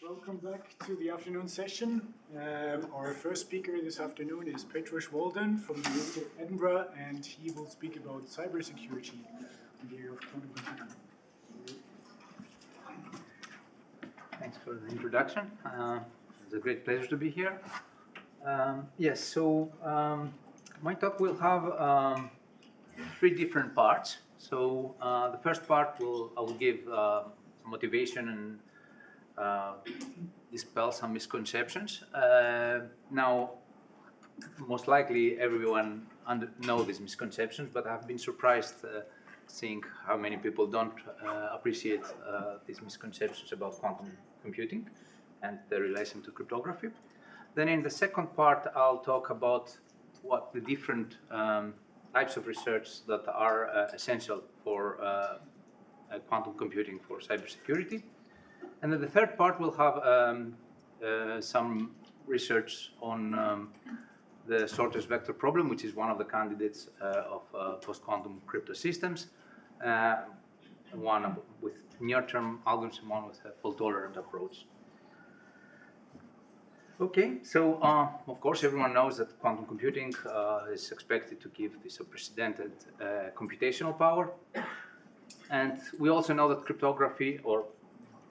welcome back to the afternoon session. Our first speaker this afternoon is Petros Wallden from the University of Edinburgh, and he will speak about cybersecurity in the area of quantum computing. Thanks for the introduction. It's a great pleasure to be here. My talk will have three different parts. So the first part I will give some motivation and dispel some misconceptions. Now, most likely everyone knows these misconceptions, but I've been surprised seeing how many people don't appreciate these misconceptions about quantum computing and their relation to cryptography. Then in the second part, I'll talk about what the different types of research that are essential for quantum computing for cybersecurity. And then the third part will have some research on the shortest vector problem, which is one of the candidates of post-quantum crypto systems. One with near-term algorithms and one with a fault-tolerant approach. Okay, so of course everyone knows that quantum computing is expected to give this unprecedented computational power. And we also know that cryptography, or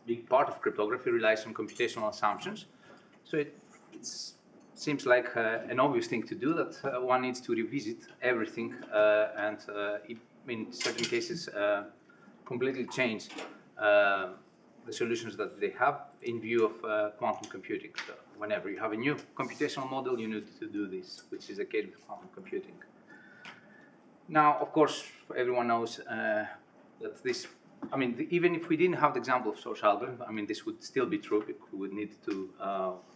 big part of cryptography, relies on computational assumptions. So it seems like an obvious thing to do, that one needs to revisit everything and in certain cases completely change the solutions that they have in view of quantum computing. So whenever you have a new computational model, you need to do this, which is the case with quantum computing. Now, of course, everyone knows that this, even if we didn't have the example of source algorithm, this would still be true. We would need to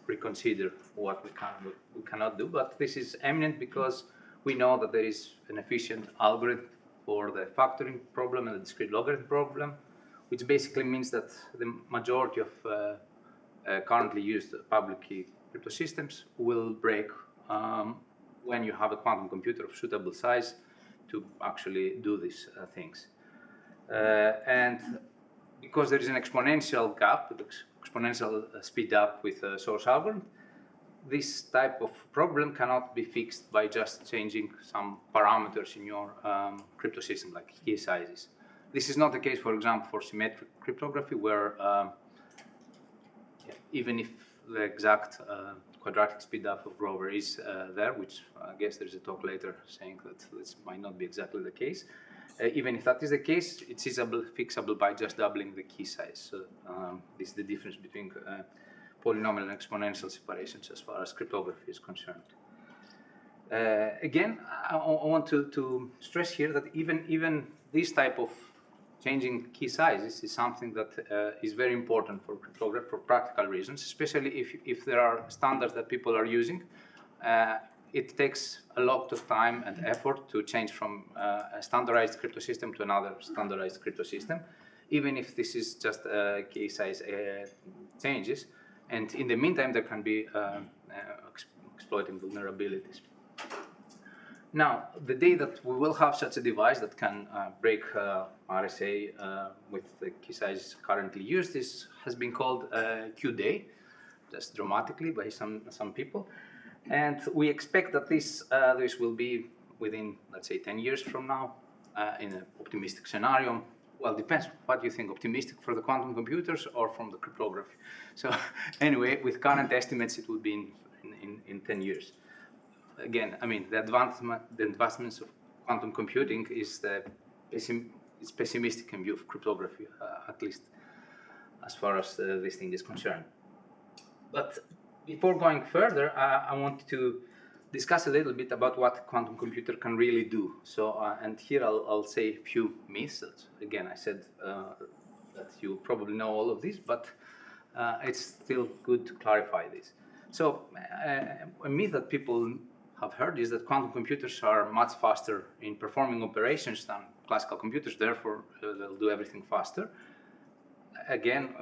reconsider what we cannot do. But this is eminent because we know that there is an efficient algorithm for the factoring problem and the discrete logarithm problem, which basically means that the majority of currently used public key crypto systems will break when you have a quantum computer of suitable size to actually do these things. And because there is an exponential gap, exponential speed up with source algorithm, this type of problem cannot be fixed by just changing some parameters in your crypto system, like key sizes. This is not the case, for example, for symmetric cryptography, where even if the exact quadratic speed up of Grover is there, which I guess there's a talk later saying that this might not be exactly the case. Even if that is the case, it's fixable by just doubling the key size. So this is the difference between polynomial and exponential separations as far as cryptography is concerned. Again, I want to stress here that even this type of changing key sizes is something that is very important for cryptography for practical reasons, especially if there are standards that people are using. It takes a lot of time and effort to change from a standardized crypto system to another standardized crypto system, even if this is just key size changes. And in the meantime, there can be exploiting vulnerabilities. Now, the day that we will have such a device that can break RSA with the key size currently used has been called Q-Day, just dramatically by some people. And we expect that this will be within, let's say, 10 years from now, in an optimistic scenario. Well, depends what you think, optimistic for the quantum computers or from the cryptography. So anyway, with current estimates, it would be in 10 years. Again, the advancements of quantum computing is pessimistic in view of cryptography, at least as far as this thing is concerned. But before going further, I want to discuss a little bit about what quantum computer can really do. So, and here I'll say a few myths. Again, I said that you probably know all of these, but it's still good to clarify this. So, a myth that people have heard is that quantum computers are much faster in performing operations than classical computers, therefore they'll do everything faster. Again,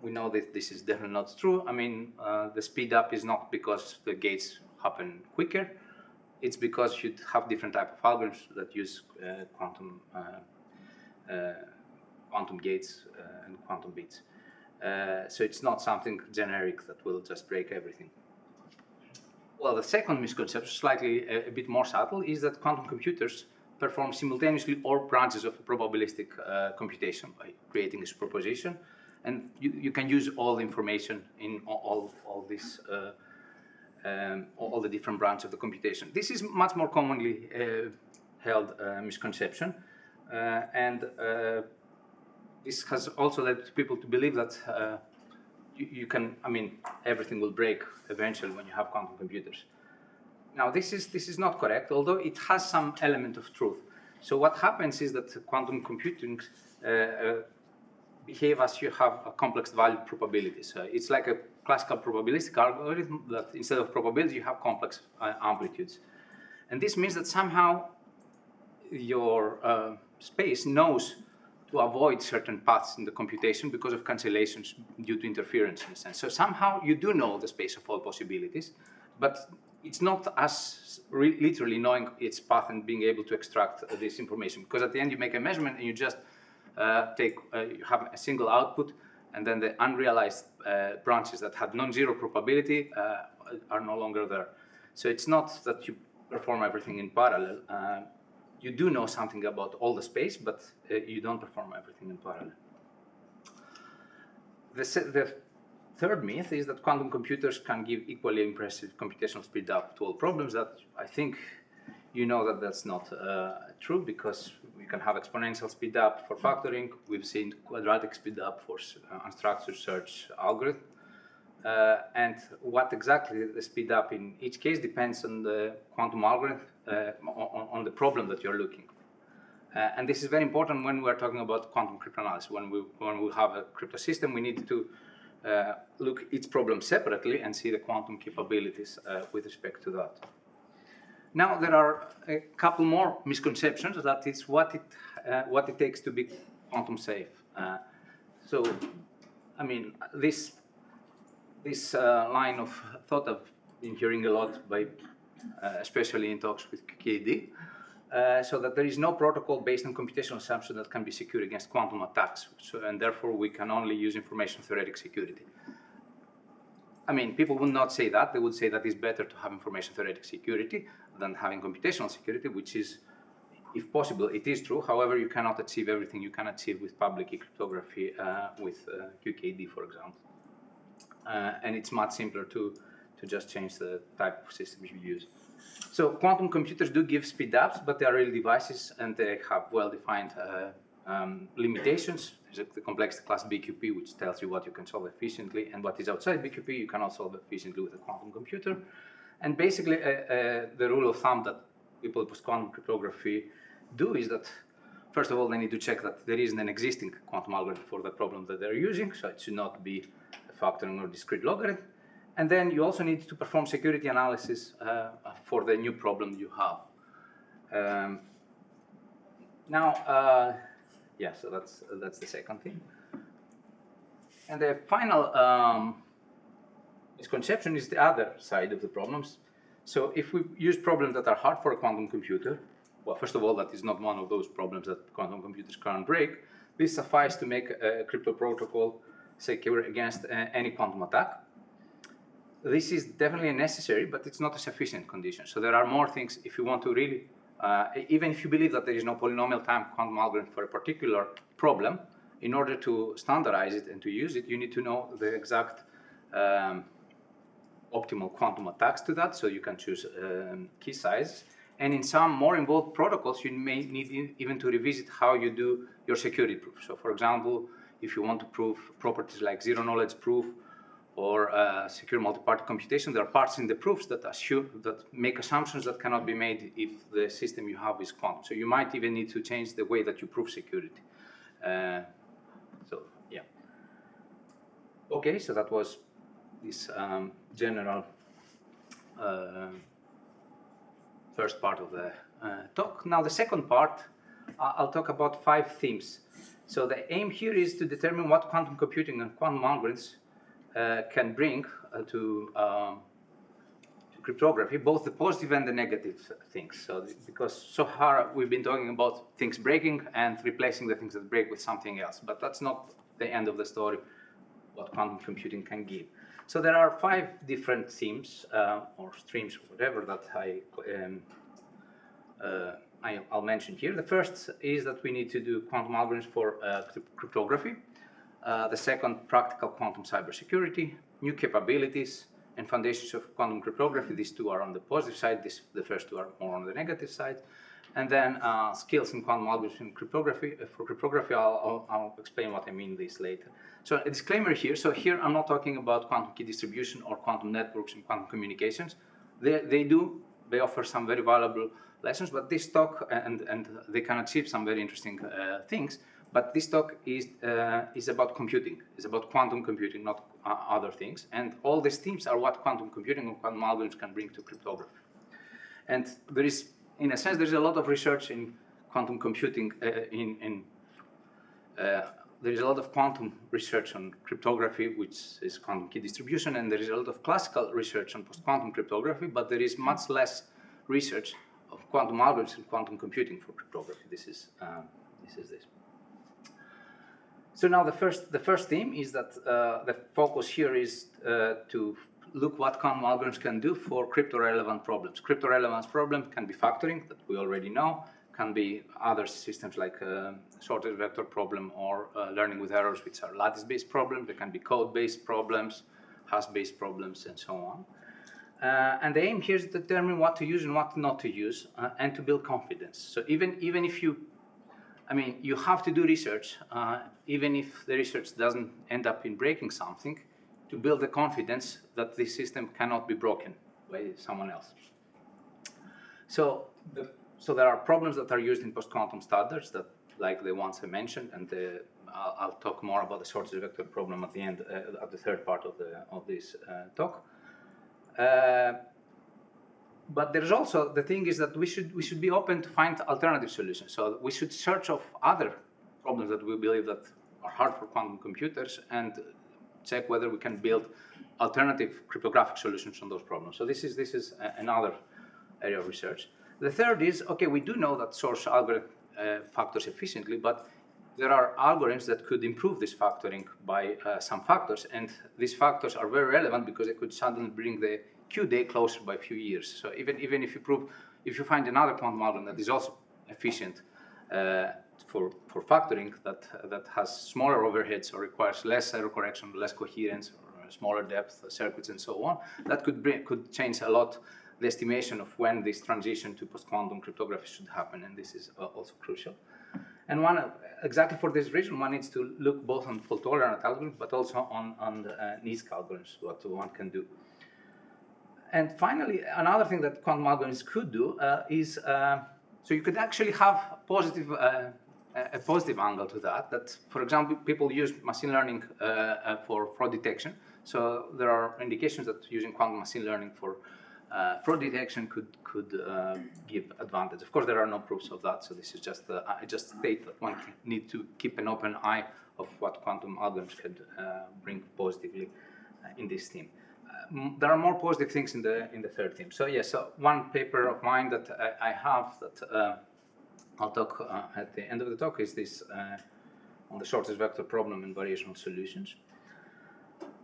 we know that this is definitely not true. The speed up is not because the gates happen quicker. It's because you have different type of algorithms that use quantum gates and quantum bits. So it's not something generic that will just break everything. Well, the second misconception, slightly a bit more subtle, is that quantum computers perform simultaneously all branches of probabilistic computation by creating a superposition, and you can use all the information in all this all the different branches of the computation. This is much more commonly held misconception, and this has also led people to believe that you can, I mean, everything will break eventually when you have quantum computers. Now, this is not correct, although it has some element of truth. So what happens is that quantum computing behave as you have a complex valued probability. So it's like a classical probabilistic algorithm that instead of probability, you have complex amplitudes. And this means that somehow your space knows to avoid certain paths in the computation because of cancellations due to interferences. And so somehow you do know the space of all possibilities, but it's not as literally knowing its path and being able to extract this information. Because at the end you make a measurement and you just you have a single output, and then the unrealized branches that had non-zero probability are no longer there. So it's not that you perform everything in parallel. You do know something about all the space, but you don't perform everything in parallel. The third myth is that quantum computers can give equally impressive computational speed up to all problems. That I think you know that that's not true, because we can have exponential speed up for factoring. We've seen quadratic speed up for unstructured search algorithm. And what exactly the speed up in each case depends on the quantum algorithm, on the problem that you're looking. And this is very important when we're talking about quantum cryptanalysis. When we have a crypto system, we need to look each problem separately and see the quantum capabilities with respect to that. Now, there are a couple more misconceptions. That is what it takes to be quantum safe. So, I mean, this line of thought I've been hearing a lot by, especially in talks with QKD, so that there is no protocol based on computational assumption that can be secure against quantum attacks, and therefore we can only use information theoretic security. I mean, people would not say that. They would say that it's better to have information theoretic security than having computational security, which is, if possible, it is true. However, you cannot achieve everything you can achieve with public key cryptography with QKD, for example. And it's much simpler to just change the type of systems you use. So quantum computers do give speed ups, but they are real devices and they have well-defined limitations. There's the complexity class BQP, which tells you what you can solve efficiently, and what is outside BQP you cannot solve efficiently with a quantum computer. And basically, the rule of thumb that people with quantum cryptography do is that, first of all, they need to check that there isn't an existing quantum algorithm for the problem that they're using, so it should not be a factoring or discrete logarithm. And then you also need to perform security analysis for the new problem you have. Yeah, so that's the second thing. And the final misconception is the other side of the problems. So if we use problems that are hard for a quantum computer, well, first of all, that is not one of those problems that quantum computers can't break. This suffices to make a crypto protocol secure against any quantum attack. This is definitely necessary, but it's not a sufficient condition. So there are more things if you want to really, even if you believe that there is no polynomial time quantum algorithm for a particular problem, in order to standardize it and to use it, you need to know the exact optimal quantum attacks to that, so you can choose key size. And in some more involved protocols, you may need even to revisit how you do your security proof. So for example, if you want to prove properties like zero knowledge proof or secure multi-party computation, there are parts in the proofs that make assumptions that cannot be made if the system you have is quantum. So you might even need to change the way that you prove security. So yeah. Okay, so that was this general first part of the talk. Now the second part, I'll talk about 5 themes. So the aim here is to determine what quantum computing and quantum algorithms can bring to cryptography, both the positive and the negative things. So, because so far we've been talking about things breaking and replacing the things that break with something else, but that's not the end of the story. what quantum computing can give. So there are 5 different themes or streams, or whatever, that I'll mention here. The first is that we need to do quantum algorithms for cryptography. The second, practical quantum cybersecurity, new capabilities, and foundations of quantum cryptography. These 2 are on the positive side. The first 2 are more on the negative side. And then skills in quantum algorithms and cryptography. For cryptography, I'll explain what I mean this later. So a disclaimer here. So here I'm not talking about quantum key distribution or quantum networks and quantum communications. They offer some very valuable lessons, but this talk, and they can achieve some very interesting things, but this talk is about computing. It's about quantum computing, not other things. And all these themes are what quantum computing and quantum algorithms can bring to cryptography. And there is, in a sense, there's a lot of research in quantum computing. There is a lot of quantum research on cryptography, which is quantum key distribution, and there is a lot of classical research on post-quantum cryptography, but there is much less research of quantum algorithms and quantum computing for cryptography. This is this. So now the first theme is that the focus here is to look what quantum algorithms can do for crypto-relevant problems. Crypto-relevance problem can be factoring, that we already know, can be other systems like sorted vector problem or learning with errors, which are lattice-based problems. There can be code-based problems, hash-based problems, and so on. And the aim here is to determine what to use and what not to use, and to build confidence. So even if you have to do research, even if the research doesn't end up in breaking something, to build the confidence that this system cannot be broken by someone else. So there are problems that are used in post-quantum standards, that, like the ones I mentioned, and I'll talk more about the sorted vector problem at the end, at the third part of this talk. But there's also, the thing is that we should be open to find alternative solutions. So we should search of other problems that we believe that are hard for quantum computers and check whether we can build alternative cryptographic solutions on those problems. So this is another area of research. The third is, okay, we do know that source algorithm factors efficiently, but there are algorithms that could improve this factoring by some factors, and these factors are very relevant because they could suddenly bring the Q day closer by a few years. So even if you find another quantum algorithm that is also efficient for factoring, that has smaller overheads or requires less error correction, less coherence, or smaller depth circuits, and so on, that could change a lot the estimation of when this transition to post-quantum cryptography should happen, and this is also crucial. And exactly for this reason, one needs to look both on fault-tolerant algorithms, but also on NISQ algorithms, what one can do. And finally, another thing that quantum algorithms could do is, so you could actually have a positive angle to that. That, for example, people use machine learning for fraud detection. So there are indications that using quantum machine learning for fraud detection could give advantage. Of course, there are no proofs of that, so this is just I just state that one need to keep an open eye of what quantum algorithms could bring positively in this theme. There are more positive things in the third theme. So yes, so one paper of mine that I have that I'll talk at the end of the talk is this on the shortest vector problem and variational solutions.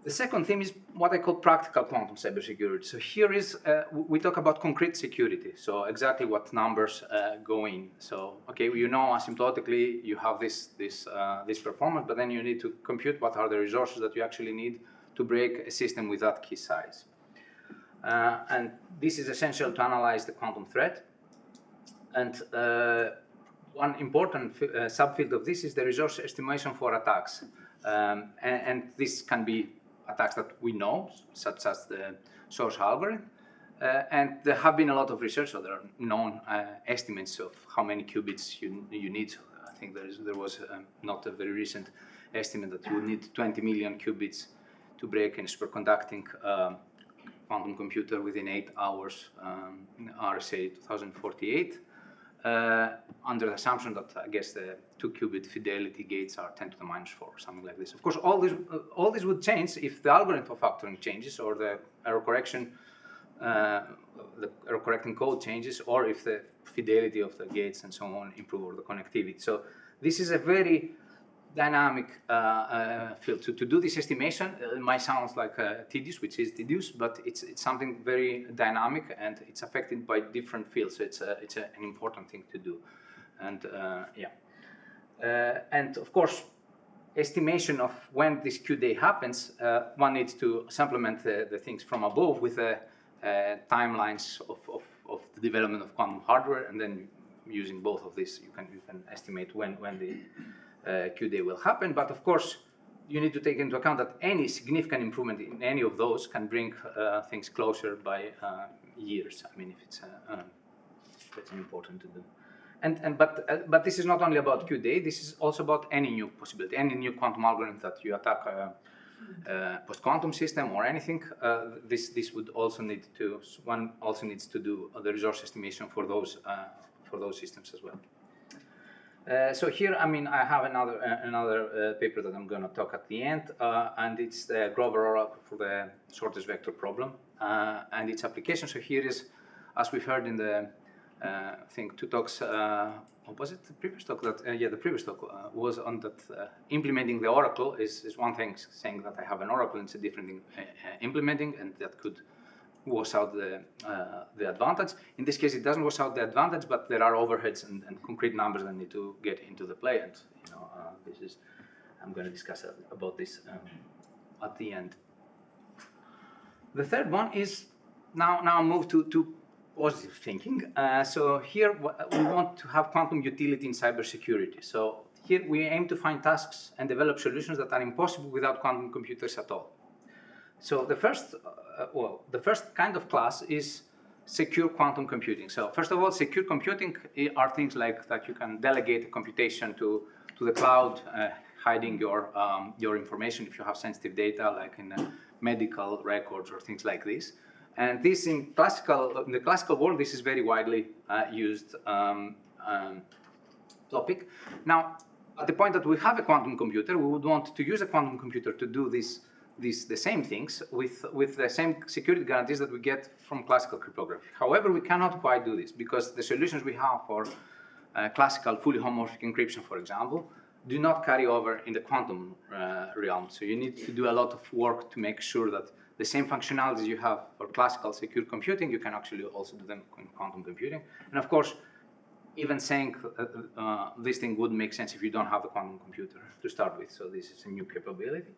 The second theme is what I call practical quantum cybersecurity. So here is, we talk about concrete security. So exactly what numbers go in. So, okay, you know asymptotically you have this performance, but then you need to compute what are the resources that you actually need to break a system with that key size. And this is essential to analyze the quantum threat. And one important subfield of this is the resource estimation for attacks. And this can be attacks that we know, such as the source algorithm. And there have been a lot of research, so there are known estimates of how many qubits you need. I think there was not a very recent estimate that you would need 20 million qubits to break a superconducting quantum computer within 8 hours, RSA 2048. Under the assumption that I guess the 2-qubit fidelity gates are 10 to the minus 4, something like this. Of course, all this would change if the algorithm for factoring changes, or the error correction, the error correcting code changes, or if the fidelity of the gates and so on improve, or the connectivity. So this is a very dynamic field. So to do this estimation, it might sound like tedious, which is tedious, but it's something very dynamic and it's affected by different fields. So it's an important thing to do, and and of course, estimation of when this Q day happens, one needs to supplement the things from above with timelines of the development of quantum hardware, and then using both of these, you can estimate when the Q day will happen. But of course, you need to take into account that any significant improvement in any of those can bring things closer by years. I mean, if it's that's important to do. But this is not only about Q day. This is also about any new possibility, any new quantum algorithm that you attack post-quantum system or anything. This would also need to, one also needs to do the resource estimation for those systems as well. So here, I mean, I have another paper that I'm going to talk at the end, and it's the Grover oracle for the shortest vector problem and its application. So here is, as we've heard in the I think 2 talks, was it the previous talk? The previous talk was on that implementing the oracle is one thing, saying that I have an oracle, and it's a different thing implementing, and that could wash out the advantage. In this case, it doesn't wash out the advantage, but there are overheads and concrete numbers that need to get into the play, and this is, I'm going to discuss about this at the end. The third one is now move to positive thinking. So here we want to have quantum utility in cybersecurity. So here we aim to find tasks and develop solutions that are impossible without quantum computers at all. So the first kind of class is secure quantum computing. So first of all, secure computing are things like that you can delegate a computation to the cloud, hiding your information if you have sensitive data, like in medical records or things like this. And this in the classical world, this is very widely used topic. Now, at the point that we have a quantum computer, we would want to use a quantum computer to do the same things with the same security guarantees that we get from classical cryptography. However, we cannot quite do this because the solutions we have for classical fully homomorphic encryption, for example, do not carry over in the quantum realm. So you need to do a lot of work to make sure that the same functionalities you have for classical secure computing, you can actually also do them in quantum computing. And of course, even saying this thing would make sense if you don't have a quantum computer to start with. So this is a new capability.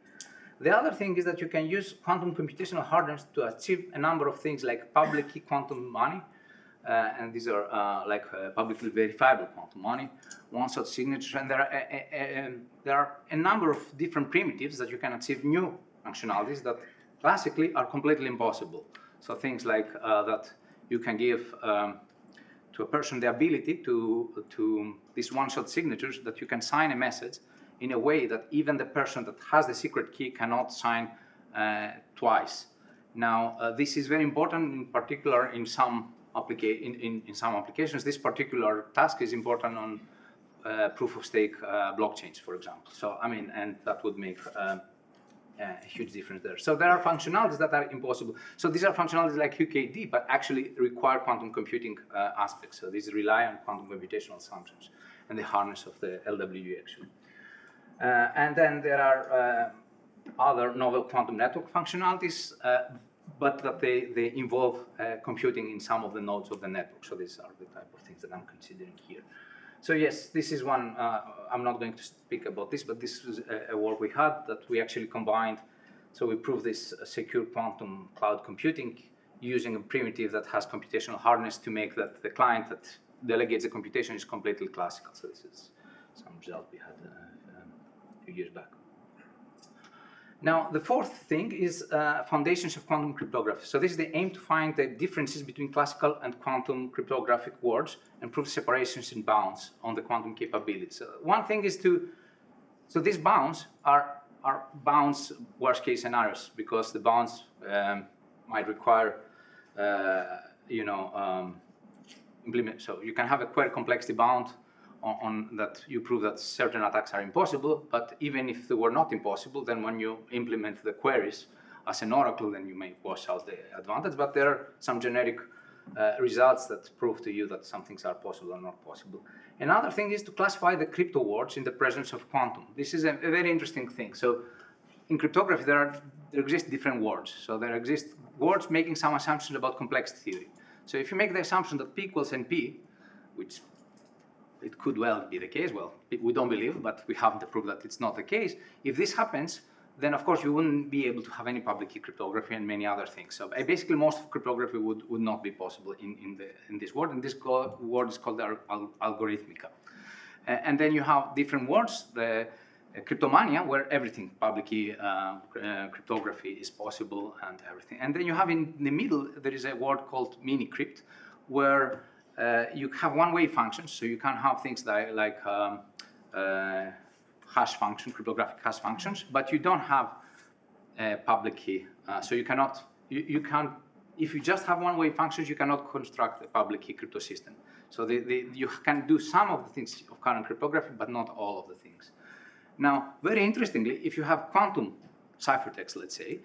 The other thing is that you can use quantum computational hardness to achieve a number of things like public key quantum money. And these are publicly verifiable quantum money, one-shot signature, and there are a number of different primitives that you can achieve new functionalities that classically are completely impossible. So things like that you can give to a person the ability to these one-shot signatures, that you can sign a message in a way that even the person that has the secret key cannot sign twice. Now, this is very important, in particular in some applications. This particular task is important on proof-of-stake blockchains, for example. So, I mean, and that would make a huge difference there. So there are functionalities that are impossible. So these are functionalities like QKD, but actually require quantum computing aspects. So these rely on quantum computational assumptions and the harness of the LWE actually. And then there are other novel quantum network functionalities, but that they involve computing in some of the nodes of the network. So these are the type of things that I'm considering here. So yes, this is one, I'm not going to speak about this, but this is a work we had that we actually combined. So we proved this secure quantum cloud computing using a primitive that has computational hardness to make that the client that delegates the computation is completely classical. So this is some result we had a few years back. Now, the fourth thing is foundations of quantum cryptography. So this is the aim to find the differences between classical and quantum cryptographic words and prove separations in bounds on the quantum capabilities. So one thing is so these bounds are bounds worst case scenarios, because the bounds might require, implement. So you can have a query complexity bound on that you prove that certain attacks are impossible, but even if they were not impossible, then when you implement the queries as an oracle, then you may wash out the advantage. But there are some generic results that prove to you that some things are possible or not possible. Another thing is to classify the crypto words in the presence of quantum. This is a very interesting thing. So in cryptography, there exist different words. So there exist words making some assumptions about complexity theory. So if you make the assumption that P equals NP, which it could well be the case, well, we don't believe, but we have the proof that it's not the case. If this happens, then of course you wouldn't be able to have any public key cryptography and many other things. So basically most of cryptography would not be possible in this word, and this word is called the algorithmica. And then you have different words, the cryptomania, where everything, public key cryptography is possible and everything. And then you have in the middle, there is a word called mini-crypt, where you have one-way functions, so you can have things like hash function, cryptographic hash functions, but you don't have public key. So you cannot, you can't, if you just have one-way functions, you cannot construct a public key crypto system. So you can do some of the things of current cryptography, but not all of the things. Now, very interestingly, if you have quantum ciphertext, let's say,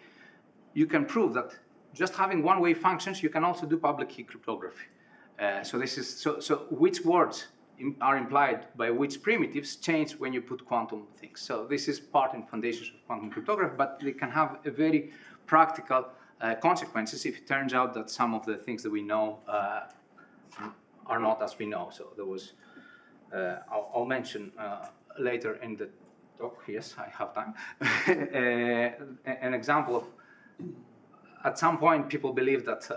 you can prove that just having one-way functions, you can also do public key cryptography. So this is so which words are implied by which primitives change when you put quantum things. So this is part in foundations of quantum cryptography, but they can have a very practical consequences if it turns out that some of the things that we know are not as we know. So there was, I'll mention later in the talk, yes, I have time, an example of, at some point people believe that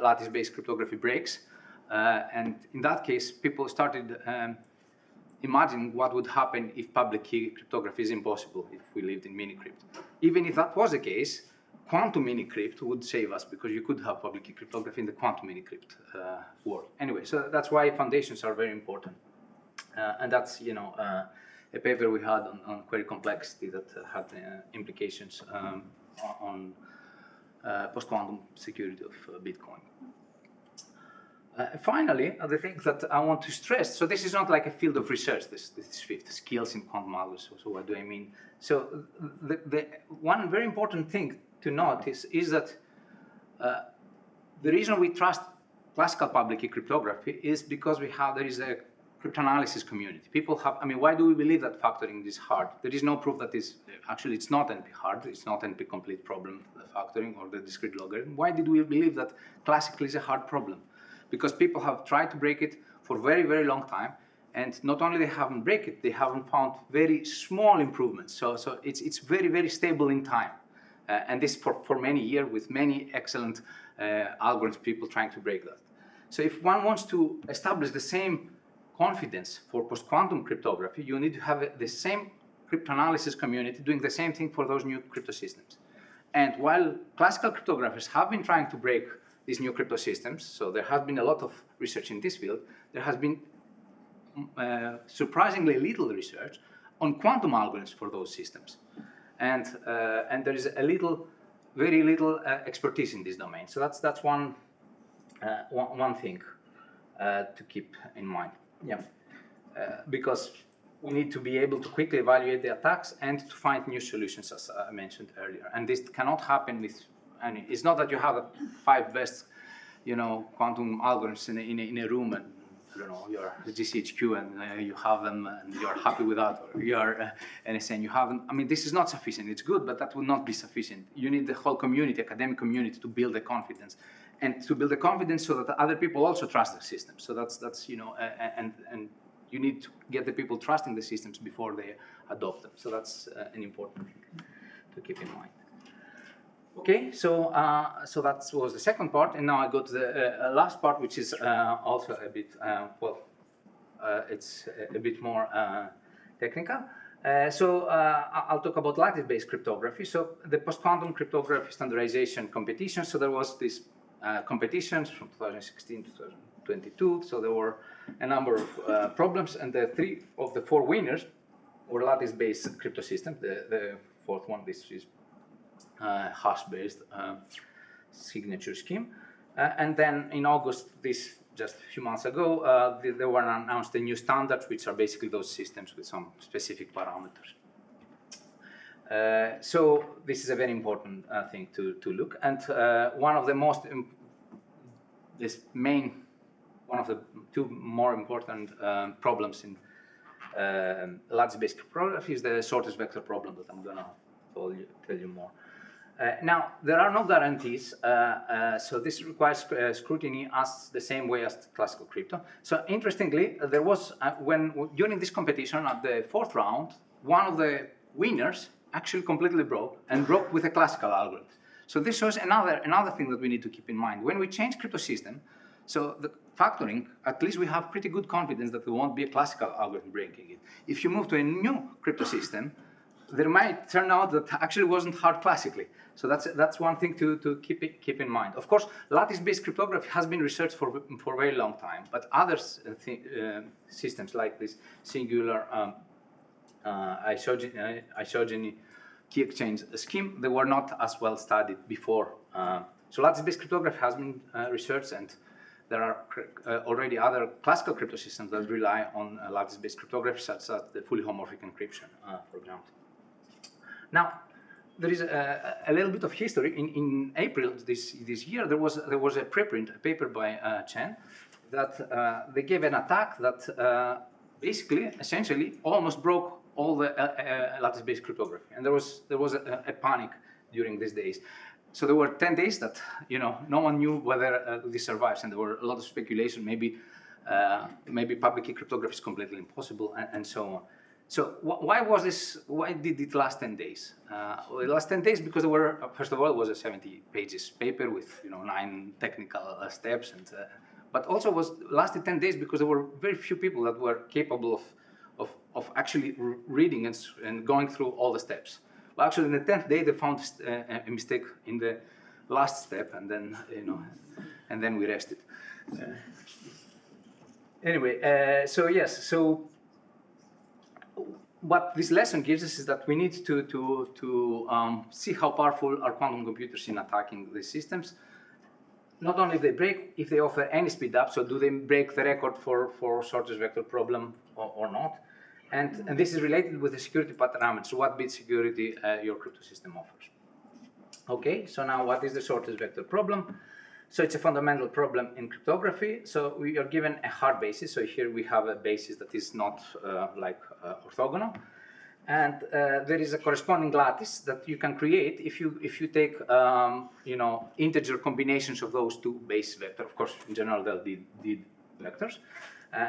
lattice-based cryptography breaks. And in that case, people started imagining what would happen if public key cryptography is impossible, if we lived in mini-crypt. Even if that was the case, quantum mini-crypt would save us, because you could have public key cryptography in the quantum mini-crypt world. Anyway, so that's why foundations are very important. And that's, you know, a paper we had on query complexity that had implications on post-quantum security of Bitcoin. Finally, the thing that I want to stress, so this is not like a field of research, this fifth, skills in quantum algorithms, so what do I mean? So the one very important thing to note is that the reason we trust classical public key cryptography is because there is a cryptanalysis community. People have, I mean, why do we believe that factoring is hard? There is no proof that actually it's not NP hard, it's not NP complete problem, the factoring or the discrete logarithm. Why did we believe that classical is a hard problem? Because people have tried to break it for a very, very long time, and not only they haven't break it, they haven't found very small improvements. So it's very, very stable in time. And this for many years with many excellent algorithms, people trying to break that. So if one wants to establish the same confidence for post-quantum cryptography, you need to have the same cryptanalysis community doing the same thing for those new crypto systems. And while classical cryptographers have been trying to break these new crypto systems, so there has been a lot of research in this field, there has been surprisingly little research on quantum algorithms for those systems. And there is very little expertise in this domain. So that's one thing to keep in mind. Yeah, because we need to be able to quickly evaluate the attacks and to find new solutions, as I mentioned earlier. And this cannot happen with, and it's not that you have the 5 best, you know, quantum algorithms in a room and, I don't know, you're the GCHQ and you have them and you're happy with that, or you're NSN, you haven't. I mean, this is not sufficient. It's good, but that will not be sufficient. You need the whole community, academic community, to build the confidence. And to build the confidence so that other people also trust the system. So that's you know, and you need to get the people trusting the systems before they adopt them. So that's an important thing to keep in mind. Okay, so that was the second part, and now I go to the last part, which is also a bit it's a bit more technical. So I'll talk about lattice-based cryptography. So the post-quantum cryptography standardization competition. So there was this competitions from 2016 to 2022. So there were a number of problems, and the 3 of the 4 winners were lattice-based crypto systems. The fourth one, this is hash-based signature scheme. And then in August, just a few months ago, there were announced the new standards, which are basically those systems with some specific parameters. So this is a very important thing to look. And one of the most one of the two more important problems in lattice-based cryptography is the shortest vector problem that I'm going to tell you more. Now, there are no guarantees, so this requires scrutiny as the same way as classical crypto. So interestingly, there was, during this competition at the 4th round, one of the winners actually completely broke with a classical algorithm. So this shows another thing that we need to keep in mind. When we change crypto system, so the factoring, at least we have pretty good confidence that there won't be a classical algorithm breaking it. If you move to a new crypto system, there might turn out that actually wasn't hard classically. So that's one thing to keep in mind. Of course, lattice-based cryptography has been researched for a very long time, but other systems like this singular isogeny key exchange scheme, they were not as well studied before. So lattice-based cryptography has been researched, and there are already other classical crypto systems that rely on lattice-based cryptography, such as the fully homomorphic encryption, for example. Now, there is a little bit of history. In April this year, there was a preprint, a paper by Chen, that they gave an attack that basically, essentially, almost broke all the lattice-based cryptography, and there was a panic during these days. So there were 10 days that no one knew whether this survives, and there were a lot of speculation. Maybe public key cryptography is completely impossible, and so on. So why did it last 10 days? Well, it lasted 10 days because there were, first of all, it was a 70 pages paper with 9 technical steps, and but also lasted 10 days because there were very few people that were capable of actually reading and going through all the steps. Well, actually, in the 10th day, they found a mistake in the last step, and then and then we rested. Anyway, so yes, so what this lesson gives us is that we need to see how powerful are quantum computers in attacking these systems. Not only if they break, if they offer any speed up, so do they break the record for shortest vector problem or not? And this is related with the security parameters, so what bit security your crypto system offers. Okay, so now what is the shortest vector problem? So it's a fundamental problem in cryptography. So we are given a hard basis. So here we have a basis that is not orthogonal. And there is a corresponding lattice that you can create if you take integer combinations of those two base vectors. Of course, in general, they'll be vectors.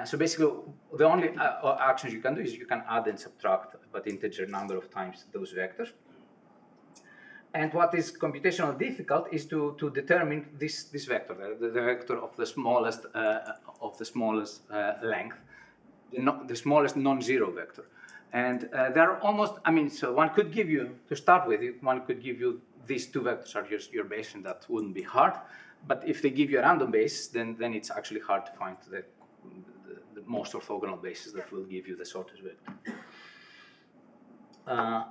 So basically, the only actions you can do is you can add and subtract, but integer number of times those vectors. And what is computationally difficult is to determine this vector, the vector of the smallest length, the smallest non-zero vector. And there are almost, so one could give you, to start with, one could give you these two vectors are your base, and that wouldn't be hard. But if they give you a random base, then it's actually hard to find the most orthogonal bases that will give you the shortest vector.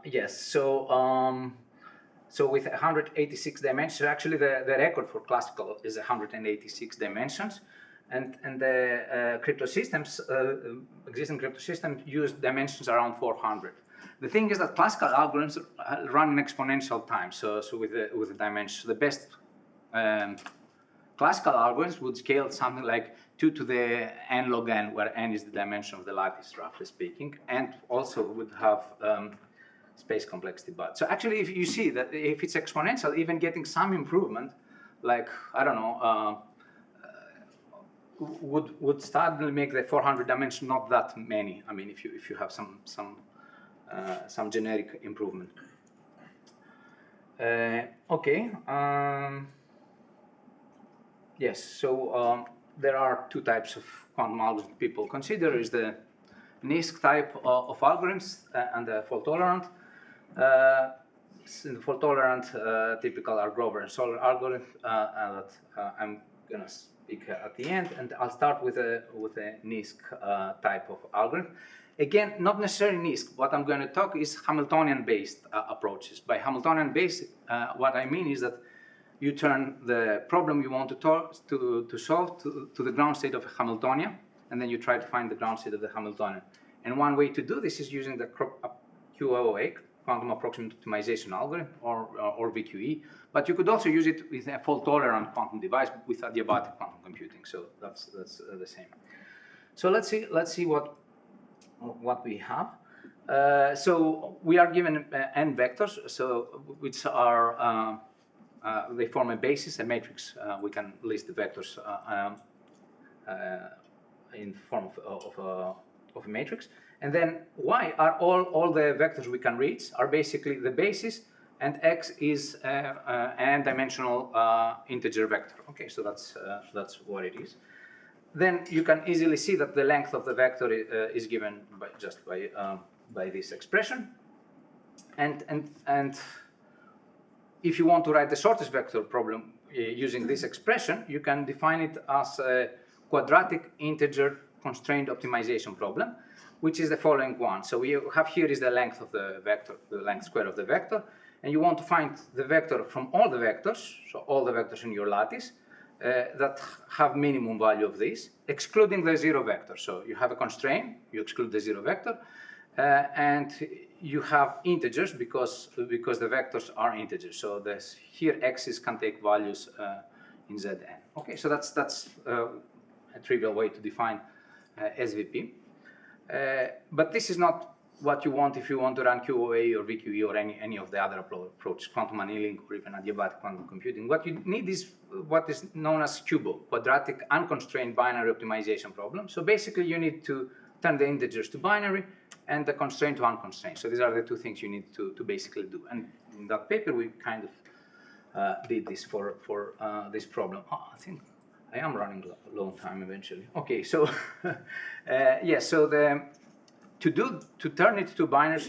Yes, so with 186 dimensions, actually the record for classical is 186 dimensions, and the crypto systems, existing crypto systems use dimensions around 400. The thing is that classical algorithms run in exponential time, so with the dimensions, the best classical algorithms would scale something like 2 to the n log n, where n is the dimension of the lattice, roughly speaking, and also would have space complexity. But so actually, if you see that if it's exponential, even getting some improvement, like I don't know, would suddenly make the 400 dimension not that many. I mean, if you have some generic improvement. Okay. Yes. So there are two types of quantum algorithms people consider: is the NISQ type of algorithms and the fault tolerant. In the fault tolerant, typical are Grover and Solar algorithm that I'm gonna speak at the end, and I'll start with a NISQ type of algorithm. Again, not necessarily NISQ. What I'm going to talk is Hamiltonian-based approaches. By Hamiltonian-based, what I mean is that you turn the problem you want to solve to the ground state of a Hamiltonian, and then you try to find the ground state of the Hamiltonian. And one way to do this is using the QOA, quantum approximate optimization algorithm, or VQE. But you could also use it with a fault-tolerant quantum device with adiabatic quantum computing. So that's the same. So let's see what we have. So we are given n vectors, so which are they form a basis, a matrix. We can list the vectors in form of a matrix, and then y are all the vectors we can reach are basically the basis, and x is an n-dimensional integer vector. Okay, so that's what it is. Then you can easily see that the length of the vector is given by this expression, and if you want to write the shortest vector problem using this expression, you can define it as a quadratic integer constrained optimization problem, which is the following one. So we have here is the length of the vector, the length square of the vector, and you want to find the vector from all the vectors, so all the vectors in your lattice, that have minimum value of this, excluding the zero vector. So you have a constraint, you exclude the zero vector, and you have integers because the vectors are integers. So here x's can take values in Zn. Okay, so that's a trivial way to define SVP. But this is not what you want if you want to run QoA or VQE or any of the other approaches, quantum annealing or even adiabatic quantum computing. What you need is what is known as QUBO, quadratic unconstrained binary optimization problem. So basically you need to turn the integers to binary and the constraint to unconstrained. So these are the two things you need to basically do. And in that paper we kind of did this for this problem. Oh, I think I am running low on time eventually. Okay, so yeah, so to turn it to binary,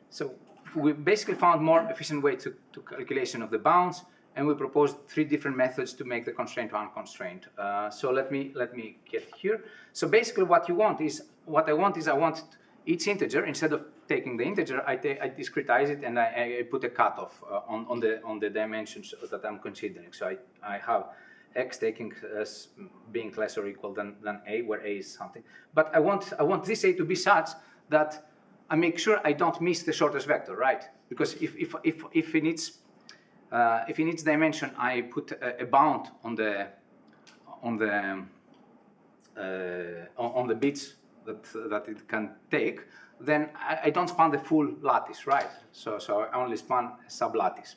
so we basically found more efficient way to calculation of the bounds, and we proposed 3 different methods to make the constraint to unconstrained. So let me get here. So basically what I want is I want each integer, instead of taking the integer, I discretize it and I put a cutoff on the dimensions that I'm considering. So I have x taking as being less or equal than a, where a is something. But I want this a to be such that I make sure I don't miss the shortest vector, right? Because if in its dimension I put a bound on the bits that it can take, then I don't span the full lattice, right? So I only span a sublattice.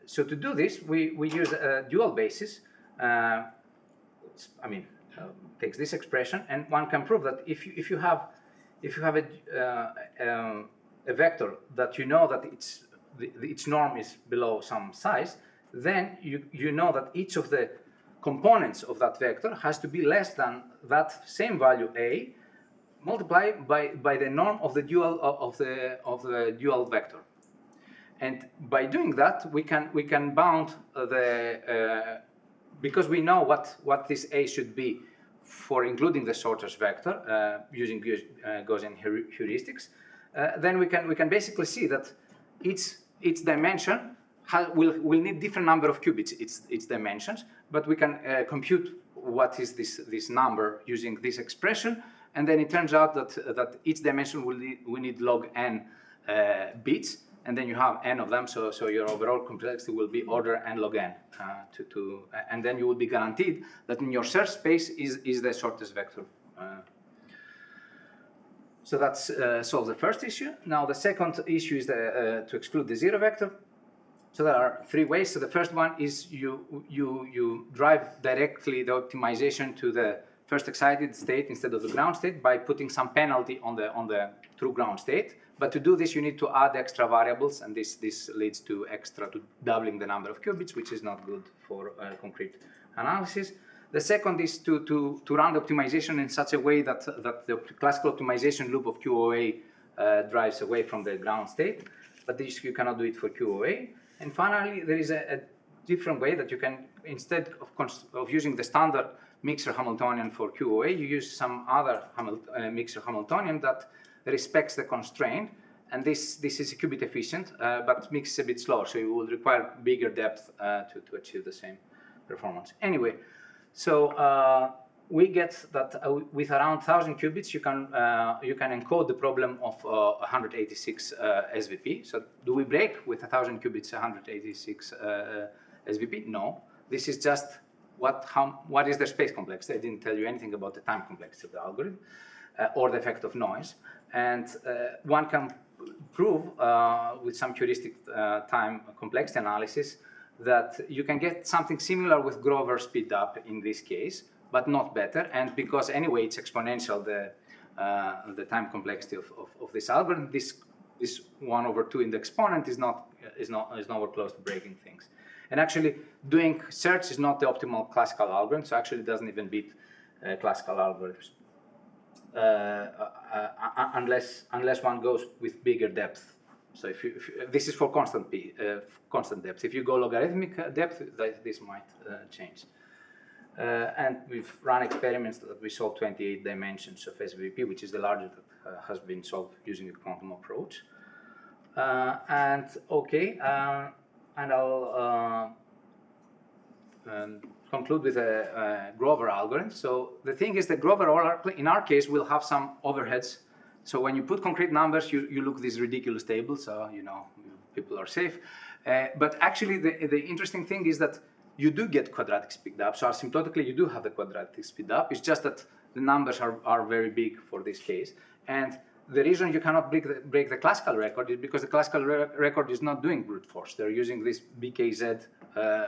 So to do this, we use a dual basis. Takes this expression, and one can prove that if you have a vector that you know that its norm is below some size, then you know that each of the components of that vector has to be less than that same value a multiplied by the norm of the dual of the dual vector. And by doing that, we can bound because we know what this a should be for including the shortest vector using Gaussian heuristics. Then we can basically see that its dimension will need different number of qubits, its dimensions, but we can compute what is this number using this expression, and then it turns out that each dimension will need log n bits, and then you have n of them, so your overall complexity will be order n log n, and then you will be guaranteed that in your search space is the shortest vector. So that solves the first issue. Now the second issue is to exclude the zero vector. So there are 3 ways. So the first one is you drive directly the optimization to the first excited state instead of the ground state by putting some penalty on the true ground state. But to do this, you need to add extra variables, and this leads to doubling the number of qubits, which is not good for concrete analysis. The second is to run the optimization in such a way that the classical optimization loop of QoA drives away from the ground state, but this you cannot do it for QoA. And finally, there is a different way that you can, instead of using the standard mixer Hamiltonian for QoA, you use some other mixer Hamiltonian that respects the constraint, and this is qubit efficient, but mixes a bit slower, so you will require bigger depth to achieve the same performance. Anyway, so we get that with around 1,000 qubits, you can encode the problem of 186 SVP. So do we break with 1,000 qubits 186 SVP? No. This is just what is the space complexity. I didn't tell you anything about the time complexity of the algorithm or the effect of noise. And one can prove with some heuristic time complexity analysis that you can get something similar with Grover speed up in this case, but not better. And because anyway it's exponential, the time complexity of this algorithm, this 1/2 in the exponent is nowhere close to breaking things. And actually, doing search is not the optimal classical algorithm, so actually it doesn't even beat classical algorithms. Unless one goes with bigger depth. So if this is for constant depth. If you go logarithmic depth, this might change. And we've run experiments that we solved 28 dimensions of SVP, which is the largest that has been solved using a quantum approach. And I'll conclude with a Grover algorithm. So the thing is that Grover, in our case, will have some overheads. So when you put concrete numbers, you look these ridiculous tables, so you know people are safe. But actually, the interesting thing is that you do get quadratic speed up. So asymptotically, you do have the quadratic speed up. It's just that the numbers are very big for this case. And the reason you cannot break the classical record is because the classical record is not doing brute force. They're using this BKZ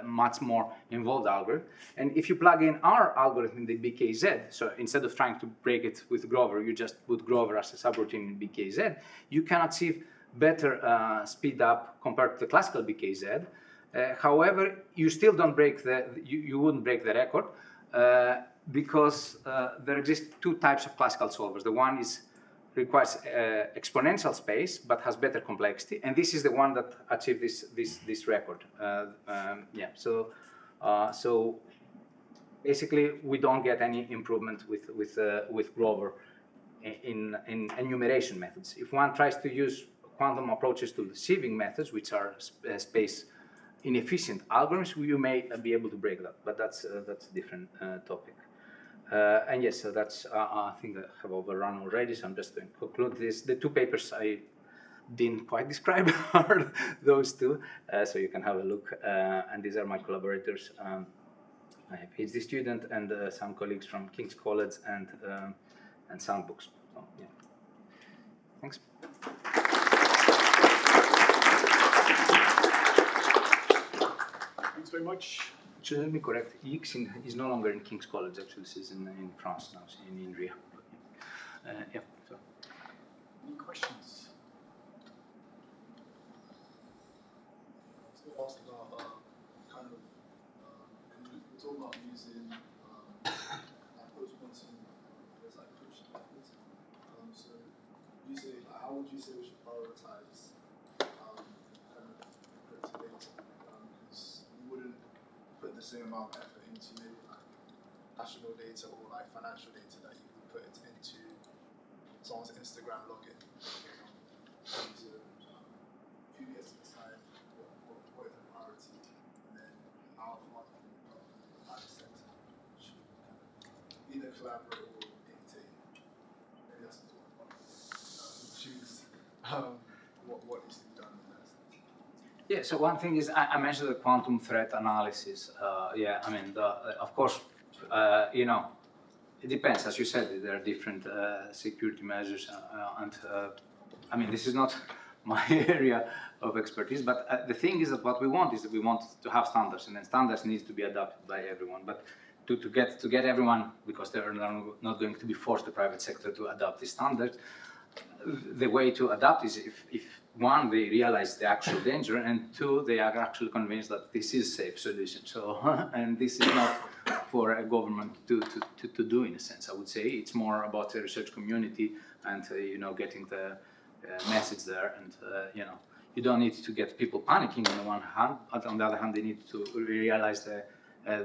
much more involved algorithm. And if you plug in our algorithm in the BKZ, so instead of trying to break it with Grover, you just put Grover as a subroutine in BKZ, you can achieve better speed up compared to the classical BKZ. However, you still don't break you wouldn't break the record because there exist two types of classical solvers. The one requires exponential space but has better complexity, and this is the one that achieved this record. So basically we don't get any improvement with Grover in enumeration methods. If one tries to use quantum approaches to sieving methods, which are space inefficient algorithms, you may be able to break that, but that's a different topic. And yes, so that's, I think I have overrun already, so I'm just going to conclude this. The two papers I didn't quite describe are those two, so you can have a look. And these are my collaborators. I have a PhD student and some colleagues from King's College and Soundbooks. So, yeah. Thanks. Thanks very much. So let me correct, X is no longer in King's College, actually this is in France now, in India. Yeah, so. Any questions? I was going to ask about we're talking about using post-quantum as push methods. So you say, how would you say we should prioritize encrypted data? Because you wouldn't put the same amount of effort into maybe national data or financial data that you would put it into someone's Instagram login. So who gets to decide what is the priority, and then how far can the private sector should either collaborate or dictate? Maybe that's the talk about. Choose what needs to be done in that sense. Yeah, so one thing is, I mentioned the quantum threat analysis. Yeah, I mean, of course, you know, it depends. As you said, there are different security measures, and I mean, this is not my area of expertise, but the thing is that what we want is that we want to have standards, and then standards needs to be adopted by everyone. But to get everyone, because they're not going to be forced the private sector to adopt these standards, the way to adapt is if one, they realize the actual danger, and two, they are actually convinced that this is a safe solution. So, and this is not for a government to do, in a sense. I would say it's more about the research community and you know, getting the message there, and you know, you don't need to get people panicking on the one hand, but on the other hand, they need to realize the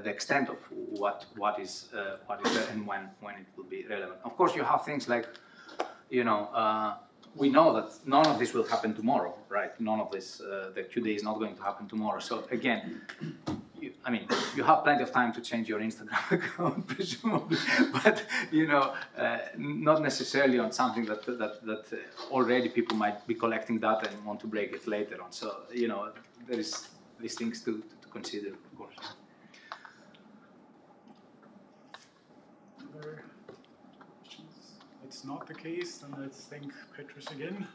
extent of what is there and when it will be relevant. Of course, you have things like, you know, we know that none of this will happen tomorrow, right? None of this, the Q-Day is not going to happen tomorrow. So again, I mean, you have plenty of time to change your Instagram account, presumably, but you know, not necessarily on something that already people might be collecting data and want to break it later on. So you know, there is these things to consider, of course. Other questions? It's not the case, then let's thank Petros again.